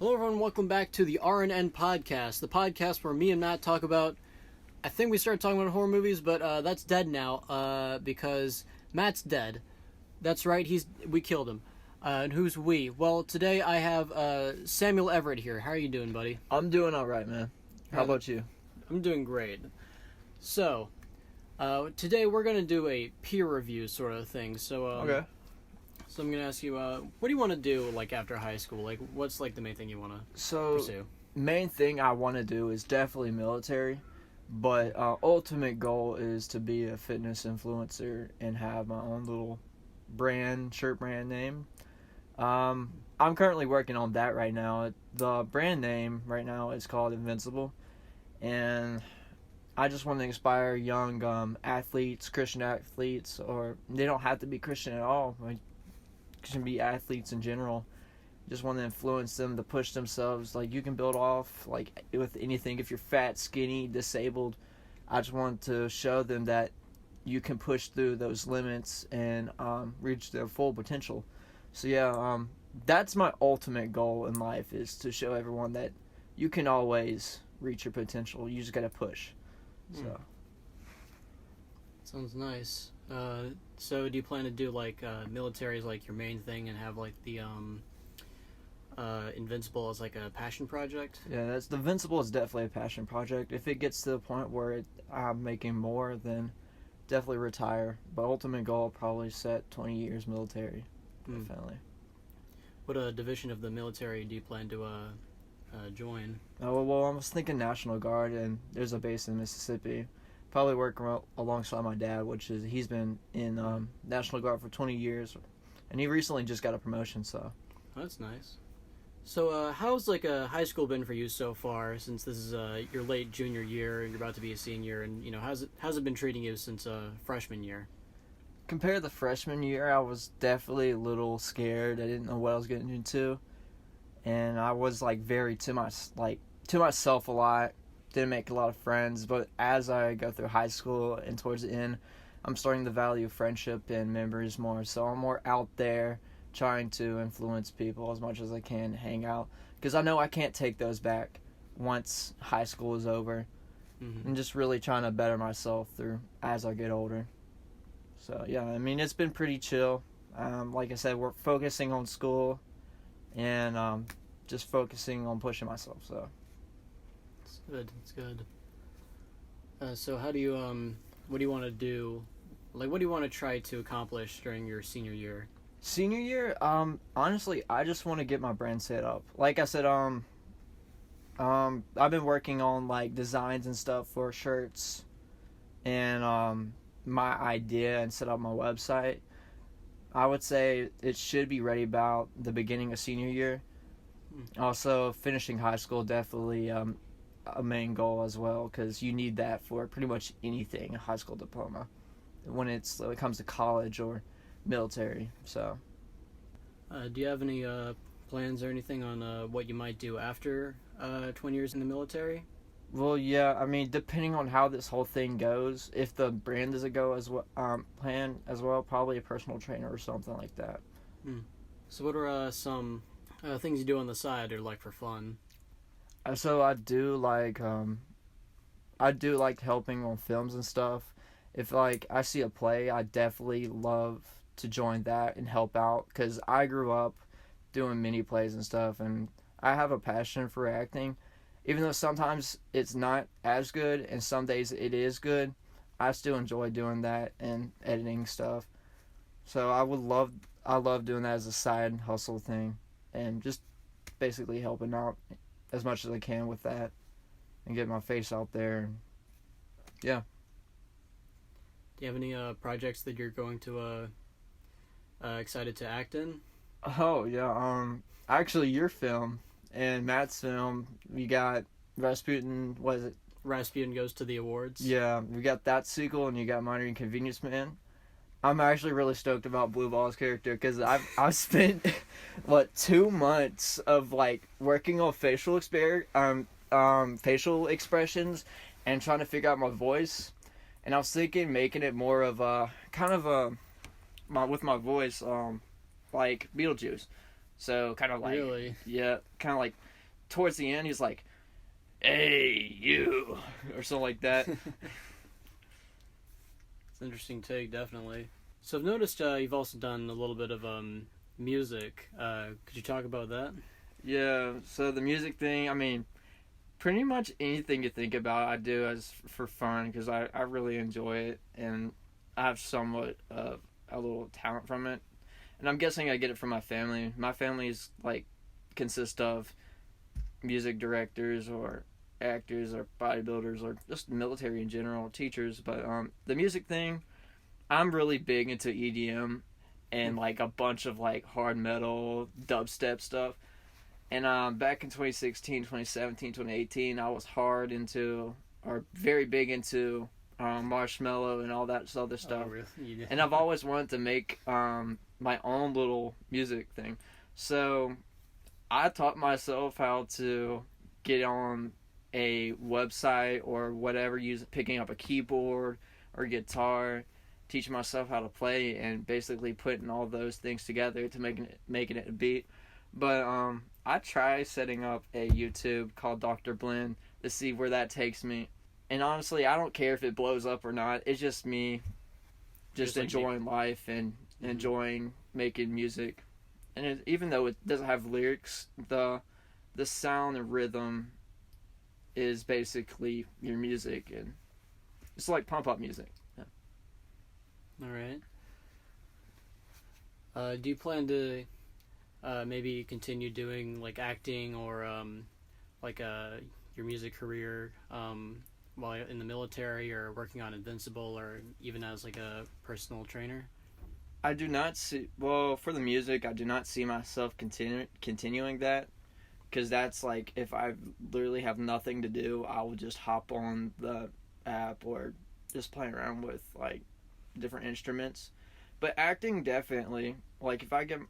Hello everyone, welcome back to the RNN podcast, the podcast where me and Matt talk about, I think we started talking about horror movies, but that's dead now, because Matt's dead. That's right, we killed him. And who's we? Well, today I have Samuel Everett here. How are you doing, buddy? I'm doing alright, man. How about you? I'm doing great. So, today we're going to do a peer review sort of thing, so... Okay. So I'm gonna ask you, what do you want to do after high school? What's the main thing you want to pursue? Main thing I want to do is definitely military, but ultimate goal is to be a fitness influencer and have my own little shirt brand name. I'm currently working on that right now. The brand name right now is called Invincible, and I just want to inspire young athletes, Christian athletes, or they don't have to be Christian at all. Can be athletes in general. Just want to influence them to push themselves. You can build off with anything. If you're fat, skinny, disabled, I just want to show them that you can push through those limits and reach their full potential. So yeah, that's my ultimate goal in life, is to show everyone that you can always reach your potential. You just gotta push. So sounds nice. So do you plan to do military as your main thing and have the Invincible as a passion project? Yeah, the Invincible is definitely a passion project. If it gets to the point where I'm making more, then definitely retire. But ultimate goal, probably set 20 years military. Definitely. What division of the military do you plan to join? Oh well, I was thinking National Guard, and there's a base in Mississippi. Probably work alongside my dad, he's been in National Guard for 20 years, and he recently just got a promotion, so. That's nice. So how's high school been for you so far, since this is your late junior year and you're about to be a senior, and how's it been treating you since freshman year? Compared to the freshman year, I was definitely a little scared. I didn't know what I was getting into, and I was very to myself a lot. Didn't make a lot of friends, but as I go through high school and towards the end, I'm starting to value friendship and memories more. So I'm more out there trying to influence people as much as I can, hang out, because I know I can't take those back once high school is over. And just really trying to better myself through as I get older. So yeah, I mean, it's been pretty chill. Like I said, we're focusing on school and just focusing on pushing myself. So. It's good. So how do you, what do you want to do? What do you want to try to accomplish during your senior year? Senior year, honestly, I just want to get my brand set up. Like I said, I've been working on, designs and stuff for shirts and, my idea and set up my website. I would say it should be ready about the beginning of senior year. Also, finishing high school, definitely, a main goal as well, because you need that for pretty much anything, a high school diploma, when it comes to college or military. So do you have any plans or anything on what you might do after 20 years in the military? Well, yeah, I mean, depending on how this whole thing goes, if the brand doesn't go as well, plan as well, probably a personal trainer or something like that. So what are some things you do on the side or for fun? So I do like helping on films and stuff. If I see a play, I definitely love to join that and help out, because I grew up doing mini plays and stuff, and I have a passion for acting. Even though sometimes it's not as good and some days it is good, I still enjoy doing that and editing stuff. So I love doing that as a side hustle thing, and just basically helping out as much as I can with that and get my face out there. Yeah. Do you have any projects that you're going to excited to act in? Oh yeah, actually your film and Matt's film, we got Rasputin. What is it? Rasputin Goes to the Awards. Yeah, we got that sequel, and you got Minor Inconvenience Man. I'm actually really stoked about Blue Ball's character, because I've spent 2 months of working on facial expressions and trying to figure out my voice, and I was thinking making it more of a kind of with my voice like Beetlejuice, so kind of Really? yeah, kind of towards the end, he's like, "Hey, you," or something like that. It's an interesting take, definitely. So I've noticed you've also done a little bit of music. Could you talk about that? Yeah, so the music thing, I mean, pretty much anything you think about, I do as for fun because I really enjoy it, and I have somewhat of a little talent from it. And I'm guessing I get it from my family. My family's like consists of music directors or actors or bodybuilders or just military in general, teachers. But the music thing, I'm really big into EDM and like a bunch of like hard metal, dubstep stuff. And back in 2016, 2017, 2018, I was hard into, or very big into Marshmello and all that other stuff. Oh, really? And I've always wanted to make my own little music thing. So I taught myself how to get on a website or whatever, picking up a keyboard or guitar, teaching myself how to play, and basically putting all those things together to making it a beat. But I try setting up a YouTube called Dr. Blend to see where that takes me. And honestly, I don't care if it blows up or not. It's just me just enjoying life and enjoying making music. And even though it doesn't have lyrics, the sound and rhythm is basically your music, and it's like pump up music. Yeah. All right. Do you plan to maybe continue doing like acting or your music career while in the military, or working on Invincible, or even as like a personal trainer? I do not see. Well, for the music, I do not see myself continuing that, because that's like if I literally have nothing to do, I will just hop on the app or just play around with like different instruments. But acting, definitely. Like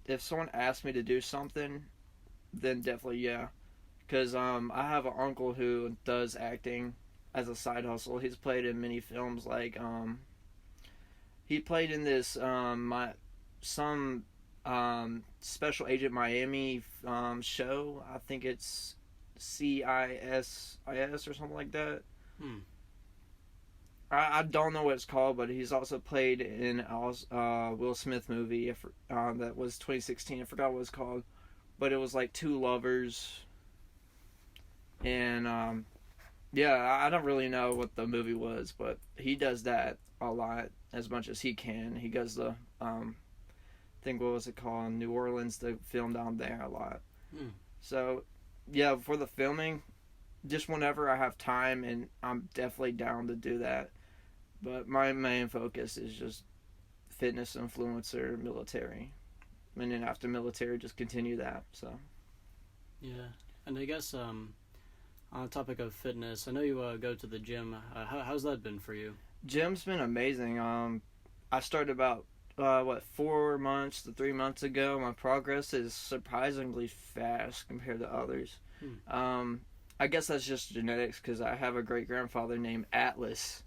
if someone asks me to do something, then definitely yeah. Because I have an uncle who does acting as a side hustle. He's played in many films, like he played in this Special Agent Miami show. I think it's CISIS or something like that. I don't know what it's called, but he's also played in a Will Smith movie that was 2016. I forgot what it was called, but it was like two lovers. And yeah, I don't really know what the movie was, but he does that a lot, as much as he can. He goes to I think, what was it called, New Orleans, to film down there a lot. So yeah, for the filming, just whenever I have time, and I'm definitely down to do that. But my main focus is just fitness influencer, military, and then after military, just continue that. So yeah, and I guess on the topic of fitness, I know you go to the gym. How's that been for you? Gym's been amazing. I started about 4 months to 3 months ago. My progress is surprisingly fast compared to others. I guess that's just genetics, because I have a great grandfather named Atlas.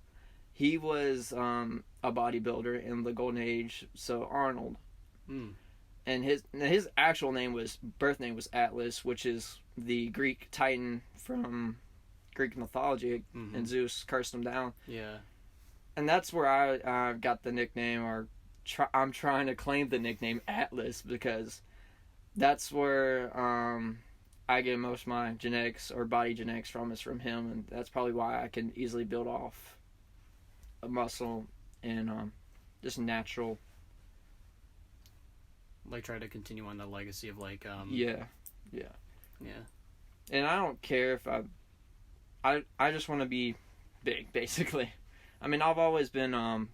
He was a bodybuilder in the Golden Age, so Arnold. And his actual birth name was Atlas, which is the Greek titan from Greek mythology, and Zeus cursed him down. Yeah. And that's where I got the nickname, or I'm trying to claim the nickname Atlas, because that's where I get most of my genetics or body genetics from, is from him, and that's probably why I can easily build off a muscle and just natural. Like try to continue on the legacy of like Yeah. And I don't care if I just want to be big, basically. I mean, I've always been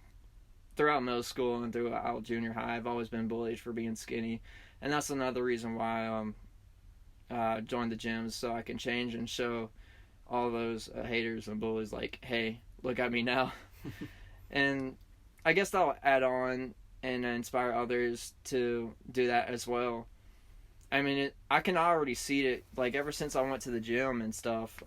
throughout middle school and throughout junior high, I've always been bullied for being skinny, and that's another reason why I joined the gym, so I can change and show all those haters and bullies like, hey, look at me now. And I guess that'll add on and inspire others to do that as well. I mean, I can already see it, like, ever since I went to the gym and stuff,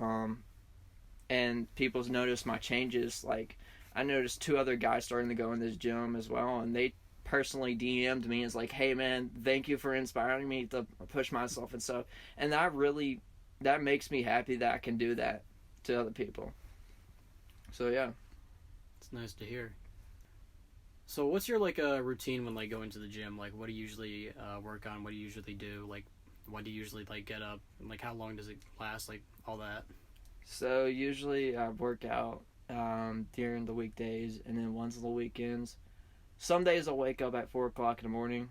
and people's noticed my changes. Like, I noticed 2 other guys starting to go in this gym as well, and they personally DM'd me and was like, hey man, thank you for inspiring me to push myself and stuff. And that really that makes me happy that I can do that to other people. So yeah. It's nice to hear. So what's your like routine when like going to the gym? Like what do you usually work on? What do you usually do? Like when do you usually like get up? And like how long does it last? Like all that. So usually I work out during the weekdays, and then once on the weekends. Some days I'll wake up at 4 o'clock in the morning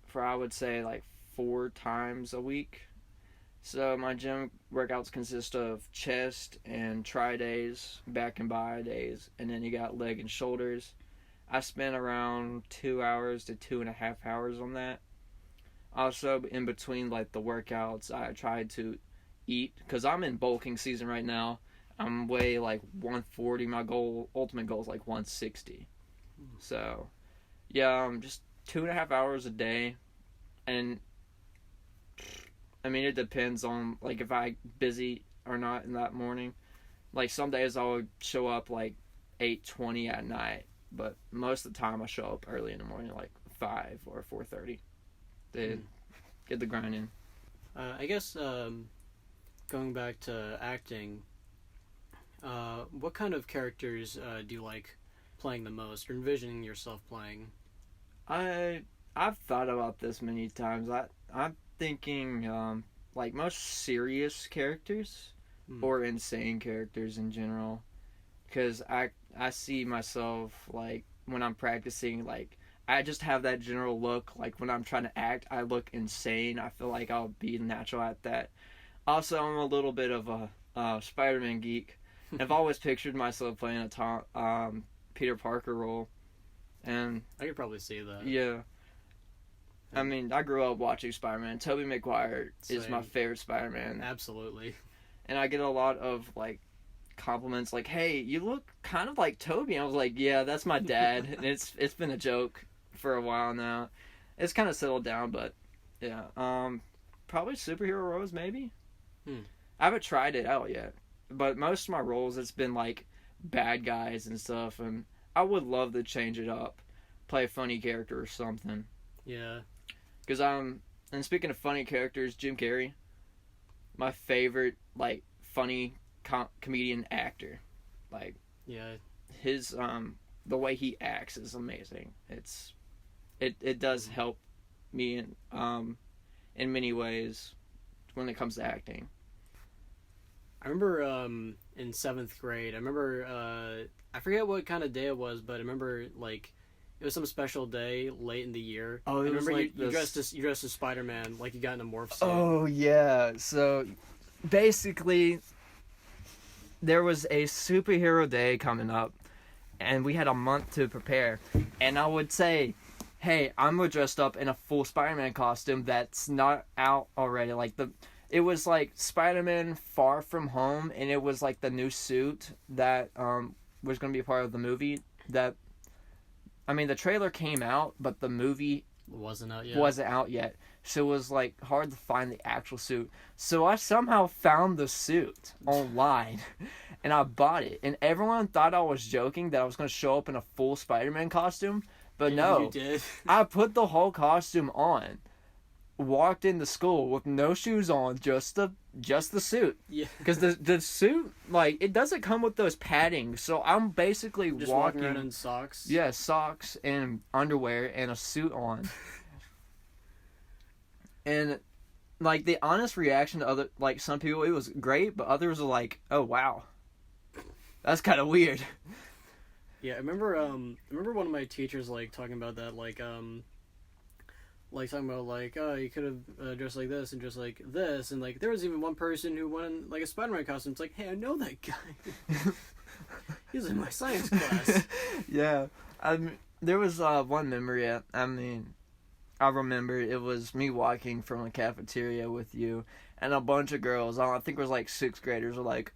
for, I would say, like 4 times a week. So my gym workouts consist of chest and tri days, back and bi days, and then you got leg and shoulders. I spend around 2 hours to 2.5 hours on that. Also, in between like the workouts, I try to eat, because I'm in bulking season right now. I'm way like 140. My ultimate goal is like 160. So yeah, just 2.5 hours a day. And I mean, it depends on like if I busy or not in that morning. Like some days I'll show up like 8:20 at night, but most of the time I show up early in the morning, like 5 or 4:30 to get the grind in. I guess going back to acting, what kind of characters do you like playing the most, or envisioning yourself playing? I've thought about this many times. I'm thinking like most serious characters or insane characters in general, because I see myself like when I'm practicing, like I just have that general look. Like when I'm trying to act, I look insane. I feel like I'll be natural at that. Also, I'm a little bit of a Spider-Man geek. I've always pictured myself playing a Peter Parker role, and I could probably see that. Yeah. I mean, I grew up watching Spider-Man. Tobey Maguire is my favorite Spider-Man. Absolutely. And I get a lot of, like, compliments like, hey, you look kind of like Tobey. And I was like, yeah, that's my dad. And it's been a joke for a while now. It's kind of settled down, but, yeah. Probably superhero roles, maybe? I haven't tried it out yet. But most of my roles, it's been, like, bad guys and stuff. And I would love to change it up. Play a funny character or something. Yeah. Because and speaking of funny characters, Jim Carrey, my favorite, like, funny comedian actor. Like, yeah, his, the way he acts is amazing. It does help me in many ways when it comes to acting. I remember in 7th grade, I forget what kind of day it was, but I remember, like, it was some special day late in the year. Oh, it was remember like you dressed as Spider-Man, like you got in a morph suit. Oh, yeah. So, basically, there was a superhero day coming up, and we had a month to prepare. And I would say, hey, I'm dressed up in a full Spider-Man costume that's not out already. Like, it was like Spider-Man Far From Home, and it was like the new suit that was going to be a part of the movie. I mean, the trailer came out, but the movie wasn't out yet. So it was like hard to find the actual suit. So I somehow found the suit online, and I bought it. And everyone thought I was joking that I was going to show up in a full Spider-Man costume, but no, you did. I put the whole costume on, walked into school with no shoes on, just the suit. Yeah. Because the suit, like, it doesn't come with those paddings, so I'm basically just walking around in socks. Yeah, socks and underwear and a suit on. And, like, the honest reaction to some people, it was great, but others were like, oh, wow. That's kind of weird. Yeah, I remember one of my teachers, like, talking about that, talking about, like, oh, you could have dressed like this and dressed like this. And, like, there was even one person who went in, like, a Spider-Man costume. It's like, hey, I know that guy. He was in my science class. Yeah. There was one memory, I remember it was me walking from a cafeteria with you, and a bunch of girls, I think it was, like, 6th graders, were like,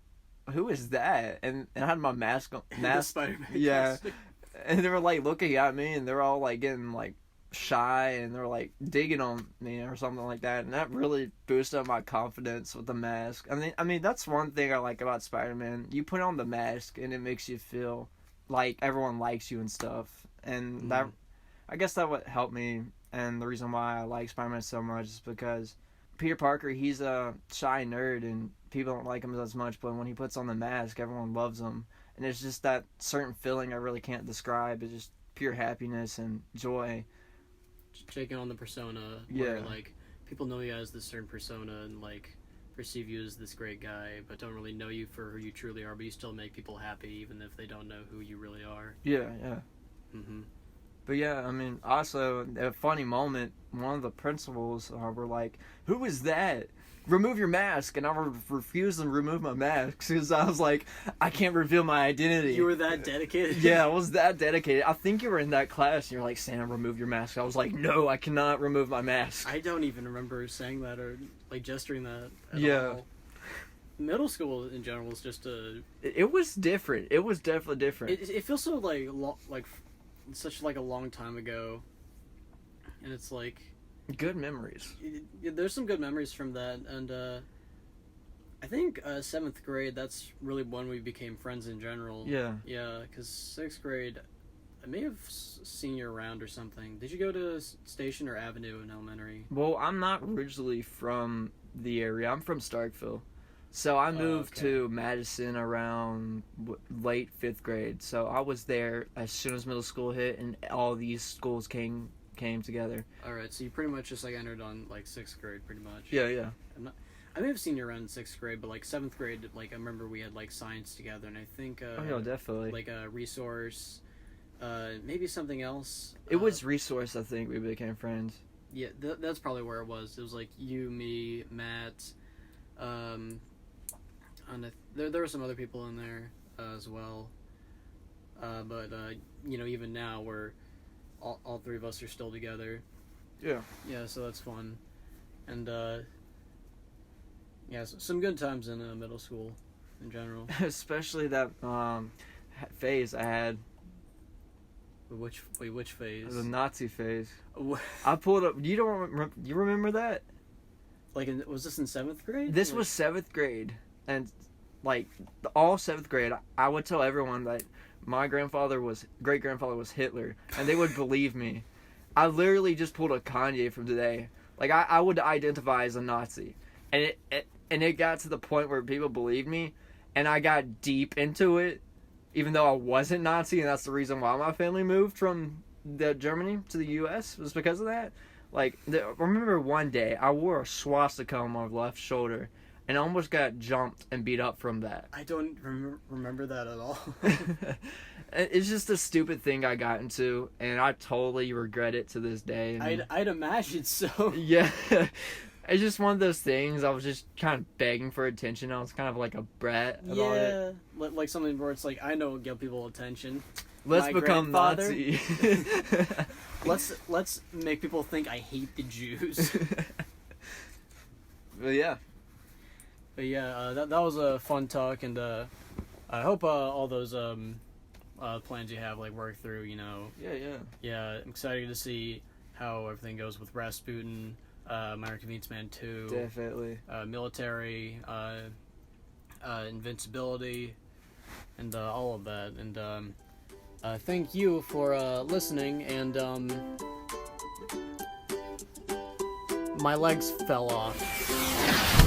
who is that? And I had my mask on. Spider-Man yeah. costume. And they were, like, looking at me, and they were all, like, getting, like, shy, and they're like digging on me or something like that, and that really boosted up my confidence with the mask. I mean that's one thing I like about Spider-Man. You put on the mask and it makes you feel like everyone likes you and stuff, and I guess that would help me. And the reason why I like Spider-Man so much is because Peter Parker, he's a shy nerd and people don't like him as much, but when he puts on the mask, everyone loves him. And it's just that certain feeling I really can't describe. It's just pure happiness and joy. Taking on the persona where, like, people know you as this certain persona and, like, perceive you as this great guy, but don't really know you for who you truly are, but you still make people happy even if they don't know who you really are. Yeah. Mm-hmm. But yeah, I mean, also, a funny moment, one of the principals were like, "Who is that? Remove your mask." And I refused to remove my mask because I was like, I can't reveal my identity. You were that dedicated? Yeah, I was that dedicated. I think you were in that class and you're like, "Sam, remove your mask." I was like, "No, I cannot remove my mask." I don't even remember saying that or, like, gesturing that at all. Middle school in general is just It was different. It was definitely different. It feels so, like such, like, a long time ago. And it's like... Good memories. There's some good memories from that, and I think 7th grade, that's really when we became friends in general. Yeah, because 6th grade, I may have seen you around or something. Did you go to Station or Avenue in elementary? Well, I'm not originally from the area. I'm from Starkville. So I moved to Madison around late 5th grade. So I was there as soon as middle school hit and all these schools came together. Alright, so you pretty much just, like, entered on, like, 6th grade, pretty much. Yeah. I may have seen you around in 6th grade, but, like, 7th grade, like, I remember we had, like, science together, and I think, definitely. like, a resource, maybe something else. It was resource, I think, we became friends. Yeah, that's probably where it was. It was, like, you, me, Matt, and there were some other people in there, as well. But, you know, even now, we're... All three of us are still together. Yeah, so that's fun. And, some good times in middle school in general. Especially that phase I had. Which phase? The Nazi phase. I pulled up... You remember that? Like, was this in 7th grade? This was 7th grade. And, like, all 7th grade, I would tell everyone that my great-grandfather was Hitler, and they would believe me. I literally just pulled a Kanye from today. Like, I would identify as a Nazi. And it got to the point where people believed me, and I got deep into it, even though I wasn't Nazi, and that's the reason why my family moved from Germany to the U.S., was because of that. Like, I remember one day, I wore a swastika on my left shoulder, and I almost got jumped and beat up from that. I don't remember that at all. It's just a stupid thing I got into, and I totally regret it to this day. I'd imagine so. Yeah. It's just one of those things. I was just kind of begging for attention. I was kind of like a brat about it. Yeah, like something where it's like, I know it'll get people attention. Let's become Nazi. Let's make people think I hate the Jews. But yeah. But yeah, that was a fun talk, and I hope all those plans you have, like, work through, you know. Yeah, I'm excited to see how everything goes with Rasputin, Minor Convenience Man 2. Definitely. Military, invincibility, and all of that. And thank you for listening, and my legs fell off.